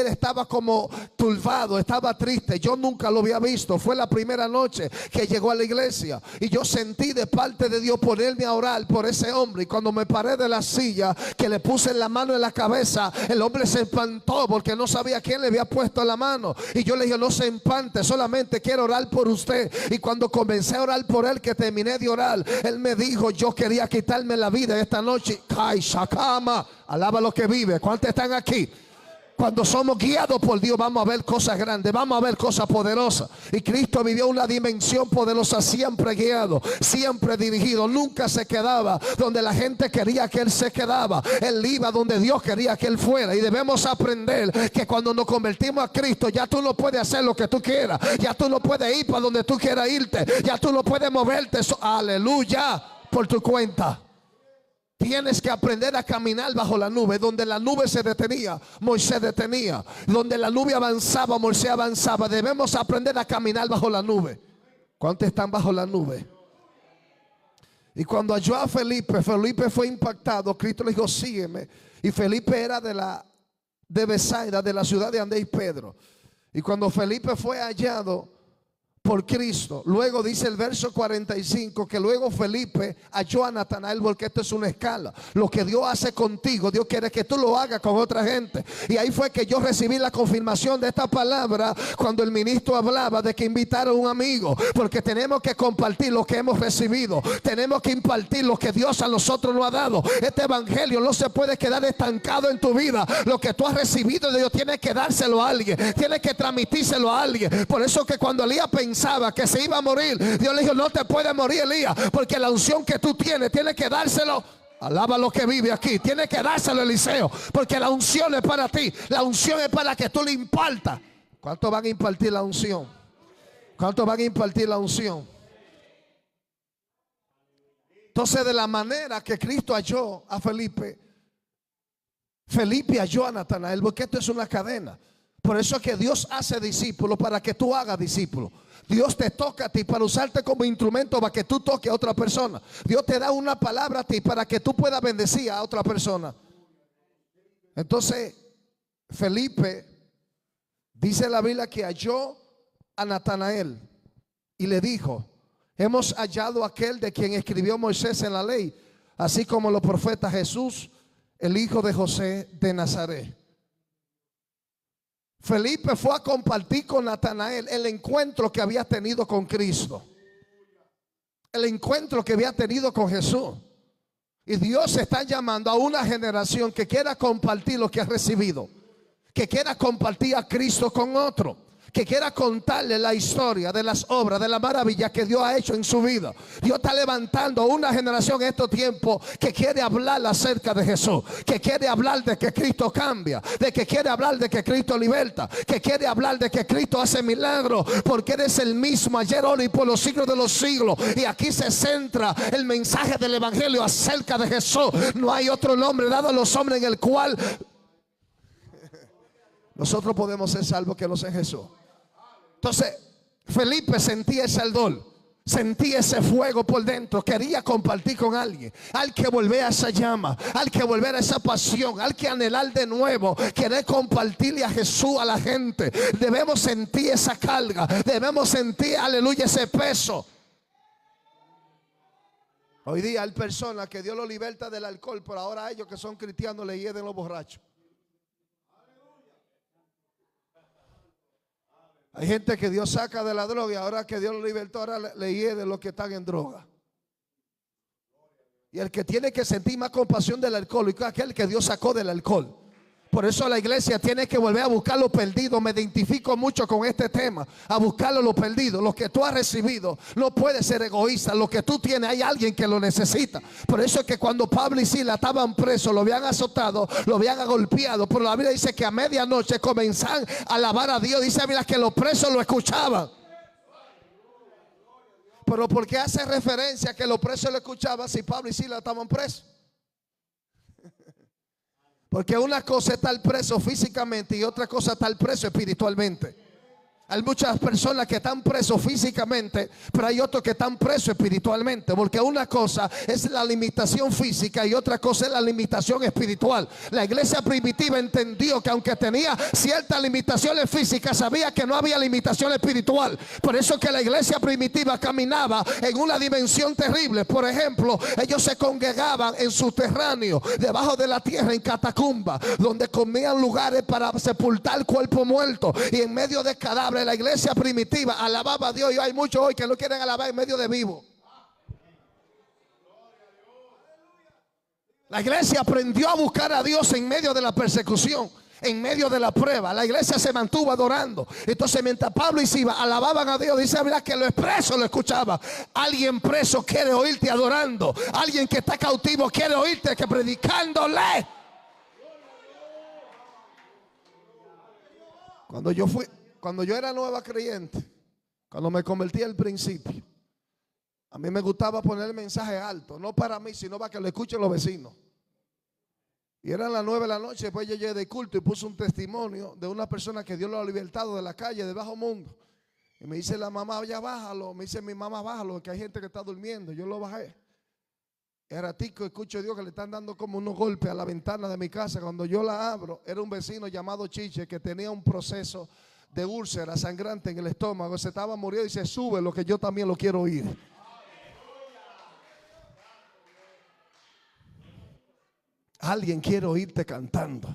Él estaba como turbado, estaba triste. Yo nunca lo había visto. Fue la primera noche que llegó a la iglesia y yo sentí de parte de Dios ponerme a orar por ese hombre. Y cuando me paré de la silla, que le puse la mano en la cabeza, el hombre se espantó porque no sabía quién le había puesto la mano. Y yo le dije: no se espante, solamente quiero orar por usted. Y cuando comencé a orar por él, que terminé de orar, él me dijo: yo quería quitarme la vida esta noche. Kai Shakama, alaba lo que vive. ¿Cuántos están aquí? Cuando somos guiados por Dios, vamos a ver cosas grandes, vamos a ver cosas poderosas. Y Cristo vivió una dimensión poderosa, siempre guiado, siempre dirigido. Nunca se quedaba donde la gente quería que Él se quedaba. Él iba donde Dios quería que Él fuera. Y debemos aprender que cuando nos convertimos a Cristo, ya tú no puedes hacer lo que tú quieras. Ya tú no puedes ir para donde tú quieras irte. Ya tú no puedes moverte, aleluya, por tu cuenta. Tienes que aprender a caminar bajo la nube. Donde la nube se detenía, Moisés detenía. Donde la nube avanzaba, Moisés avanzaba. Debemos aprender a caminar bajo la nube. ¿Cuántos están bajo la nube? Y cuando halló a Felipe, Felipe fue impactado. Cristo le dijo: sígueme. Y Felipe era de Besaida, de la ciudad de Andrés y Pedro. Y cuando Felipe fue hallado por Cristo, luego dice el verso 45 que luego Felipe halló a Natanael, porque esto es una escala. Lo que Dios hace contigo, Dios quiere que tú lo hagas con otra gente. Y ahí fue que yo recibí la confirmación de esta palabra cuando el ministro hablaba de que invitaron a un amigo, porque tenemos que compartir lo que hemos recibido. Tenemos que impartir lo que Dios a nosotros nos ha dado. Este evangelio no se puede quedar estancado en tu vida. Lo que tú has recibido de Dios tienes que dárselo a alguien, tienes que transmitírselo a alguien. Por eso que cuando Elías pensaba que se iba a morir, Dios le dijo: no te puedes morir, Elías, porque la unción que tú tienes que dárselo. Alaba lo que vive aquí. Tienes que dárselo a Eliseo, porque la unción es para ti. La unción es para que tú le impartas. ¿Cuántos van a impartir la unción? ¿Cuántos van a impartir la unción? Entonces, de la manera que Cristo halló a Felipe, Felipe halló a Natanael, porque esto es una cadena. Por eso es que Dios hace discípulos para que tú hagas discípulos. Dios te toca a ti para usarte como instrumento para que tú toques a otra persona. Dios te da una palabra a ti para que tú puedas bendecir a otra persona. Entonces, Felipe, dice la Biblia que halló a Natanael y le dijo: hemos hallado a aquel de quien escribió Moisés en la ley, así como los profetas, Jesús, el hijo de José de Nazaret. Felipe fue a compartir con Natanael el encuentro que había tenido con Cristo, el encuentro que había tenido con Jesús. Y Dios está llamando a una generación que quiera compartir lo que ha recibido, que quiera compartir a Cristo con otro, que quiera contarle la historia de las obras, de la maravilla que Dios ha hecho en su vida. Dios está levantando una generación en estos tiempos que quiere hablar acerca de Jesús, que quiere hablar de que Cristo cambia, de que quiere hablar de que Cristo liberta, que quiere hablar de que Cristo hace milagros, porque eres el mismo ayer, hoy y por los siglos de los siglos. Y aquí se centra el mensaje del evangelio acerca de Jesús. No hay otro nombre dado a los hombres en el cual nosotros podemos ser salvos que no sea Jesús. Entonces, Felipe sentía ese ardor, sentía ese fuego por dentro. Quería compartir con alguien. Hay que volver a esa llama, hay que volver a esa pasión, hay que anhelar de nuevo, querer compartirle a Jesús a la gente. Debemos sentir esa carga, debemos sentir, aleluya, ese peso. Hoy día hay personas que Dios los liberta del alcohol, pero ahora ellos que son cristianos le hieden los borrachos. Hay gente que Dios saca de la droga y ahora que Dios lo libertó, ahora le hiede los que están en droga. Y el que tiene que sentir más compasión del alcohólico es aquel que Dios sacó del alcohol. Por eso la iglesia tiene que volver a buscar lo perdido. Me identifico mucho con este tema. A buscarlo lo perdido. Lo que tú has recibido no puede ser egoísta. Lo que tú tienes, hay alguien que lo necesita. Por eso es que cuando Pablo y Silas estaban presos, lo habían azotado, lo habían golpeado. Pero la Biblia dice que a medianoche comenzaban a alabar a Dios. Dice la Biblia que los presos lo escuchaban. Pero ¿por qué hace referencia a que los presos lo escuchaban si Pablo y Silas estaban presos? Porque una cosa es estar preso físicamente y otra cosa es estar preso espiritualmente. Hay muchas personas que están presos físicamente, pero hay otros que están presos espiritualmente. Porque una cosa es la limitación física y otra cosa es la limitación espiritual. La iglesia primitiva entendió que aunque tenía ciertas limitaciones físicas, sabía que no había limitación espiritual. Por eso que la iglesia primitiva caminaba en una dimensión terrible. Por ejemplo, ellos se congregaban en subterráneo, debajo de la tierra, en catacumba, donde comían lugares para sepultar cuerpos muertos. Y en medio de cadáveres, la iglesia primitiva alababa a Dios. Y hay muchos hoy que no quieren alabar en medio de vivo. La iglesia aprendió a buscar a Dios en medio de la persecución, en medio de la prueba. La iglesia se mantuvo adorando. Entonces mientras Pablo y Silas alababan a Dios, dice mira que los presos lo escuchaban. Alguien preso quiere oírte adorando. Alguien que está cautivo quiere oírte que predicándole. Cuando yo era nueva creyente, cuando me convertí al principio, a mí me gustaba poner el mensaje alto, no para mí, sino para que lo escuchen los vecinos. Y eran las 9 de la noche, después yo llegué de culto y puse un testimonio de una persona que Dios lo ha libertado de la calle, del bajo mundo. Y me dice la mamá, ya bájalo. Me dice mi mamá, bájalo, que hay gente que está durmiendo. Yo lo bajé. Era tico, escucho a Dios que le están dando como unos golpes a la ventana de mi casa. Cuando yo la abro, era un vecino llamado Chiche que tenía un proceso de úlcera sangrante en el estómago. Se estaba muriendo y dice, sube lo que yo también lo quiero oír. Alguien quiere oírte cantando.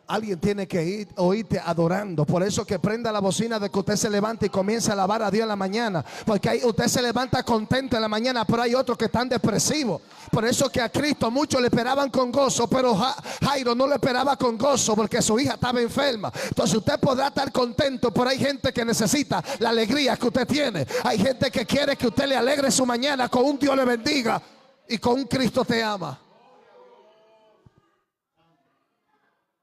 Alguien tiene que oírte adorando. Por eso que prenda la bocina de que usted se levante y comience a alabar a Dios en la mañana. Porque usted se levanta contento en la mañana, pero hay otros que están depresivos. Por eso que a Cristo muchos le esperaban con gozo, pero Jairo no le esperaba con gozo porque su hija estaba enferma. Entonces usted podrá estar contento, pero hay gente que necesita la alegría que usted tiene. Hay gente que quiere que usted le alegre su mañana con un Dios le bendiga y con un Cristo te ama.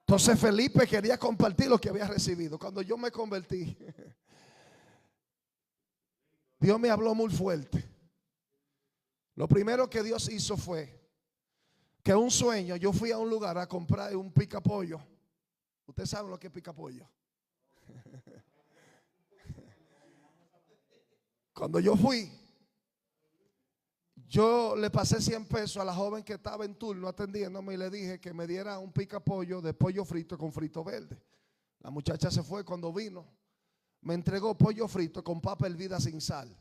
Entonces Felipe quería compartir lo que había recibido. Cuando yo me convertí, Dios me habló muy fuerte. Lo primero que Dios hizo fue que un sueño, yo fui a un lugar a comprar un picapollo. Ustedes saben lo que es picapollo. Cuando yo fui, yo le pasé 100 pesos a la joven que estaba en turno atendiéndome y le dije que me diera un picapollo de pollo frito con frito verde. La muchacha se fue. Cuando vino, me entregó pollo frito con papa hervida sin sal.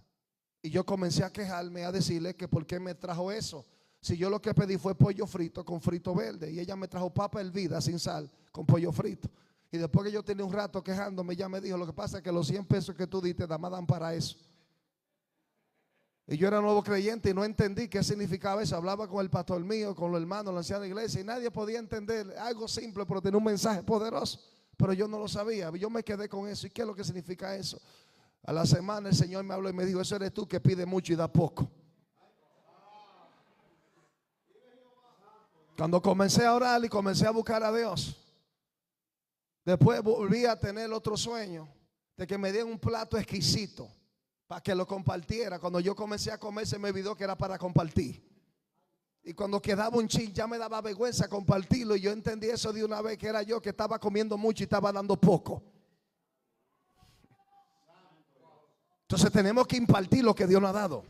Y yo comencé a quejarme, a decirle que por qué me trajo eso. Si yo lo que pedí fue pollo frito con frito verde. Y ella me trajo papa hervida sin sal con pollo frito. Y después que yo tenía un rato quejándome, ella me dijo, lo que pasa es que los 100 pesos que tú diste nada más dan para eso. Y yo era nuevo creyente y no entendí qué significaba eso. Hablaba con el pastor mío, con los hermanos, la anciana de la iglesia, y nadie podía entender algo simple, pero tenía un mensaje poderoso. Pero yo no lo sabía. Yo me quedé con eso. ¿Y qué es lo que significa eso? A la semana el Señor me habló y me dijo, eso eres tú que pide mucho y da poco. Cuando comencé a orar y comencé a buscar a Dios, después volví a tener otro sueño de que me dieran un plato exquisito para que lo compartiera. Cuando yo comencé a comer se me olvidó que era para compartir. Y cuando quedaba un chin ya me daba vergüenza compartirlo. Y yo entendí eso de una vez, que era yo que estaba comiendo mucho y estaba dando poco. Entonces tenemos que impartir lo que Dios nos ha dado.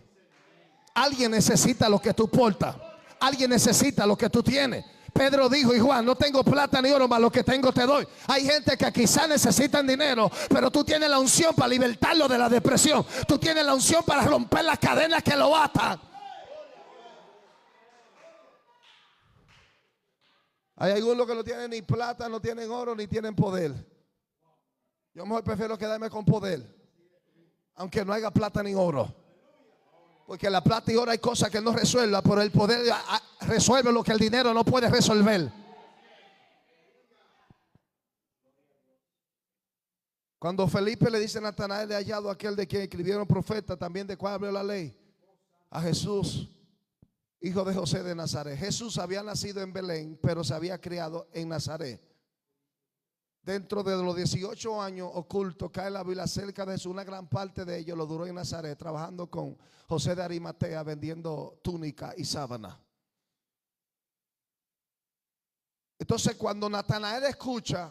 Alguien necesita lo que tú portas. Alguien necesita lo que tú tienes. Pedro dijo, y Juan, no tengo plata ni oro, mas lo que tengo te doy. Hay gente que quizás necesitan dinero, pero tú tienes la unción para libertarlo de la depresión. Tú tienes la unción para romper las cadenas que lo atan. Hay algunos que no tienen ni plata, no tienen oro, ni tienen poder. Yo mejor prefiero quedarme con poder, aunque no haya plata ni oro. Porque la plata y oro hay cosas que no resuelven, pero el poder resuelve lo que el dinero no puede resolver. Cuando Felipe le dice a Natanael, he hallado a aquel de quien escribieron profetas, también de cuál habló la ley, a Jesús, hijo de José de Nazaret. Jesús había nacido en Belén, pero se había criado en Nazaret. Dentro de los 18 años ocultos, cae la Biblia cerca de eso. Una gran parte de ellos lo duró en Nazaret, trabajando con José de Arimatea, vendiendo túnica y sábana. Entonces cuando Natanael escucha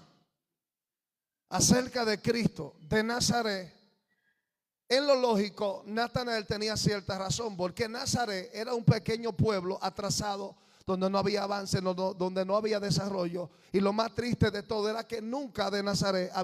acerca de Cristo de Nazaret, en lo lógico, Natanael tenía cierta razón, porque Nazaret era un pequeño pueblo atrasado, donde no había avance, donde no había desarrollo. Y lo más triste de todo era que nunca de Nazaret había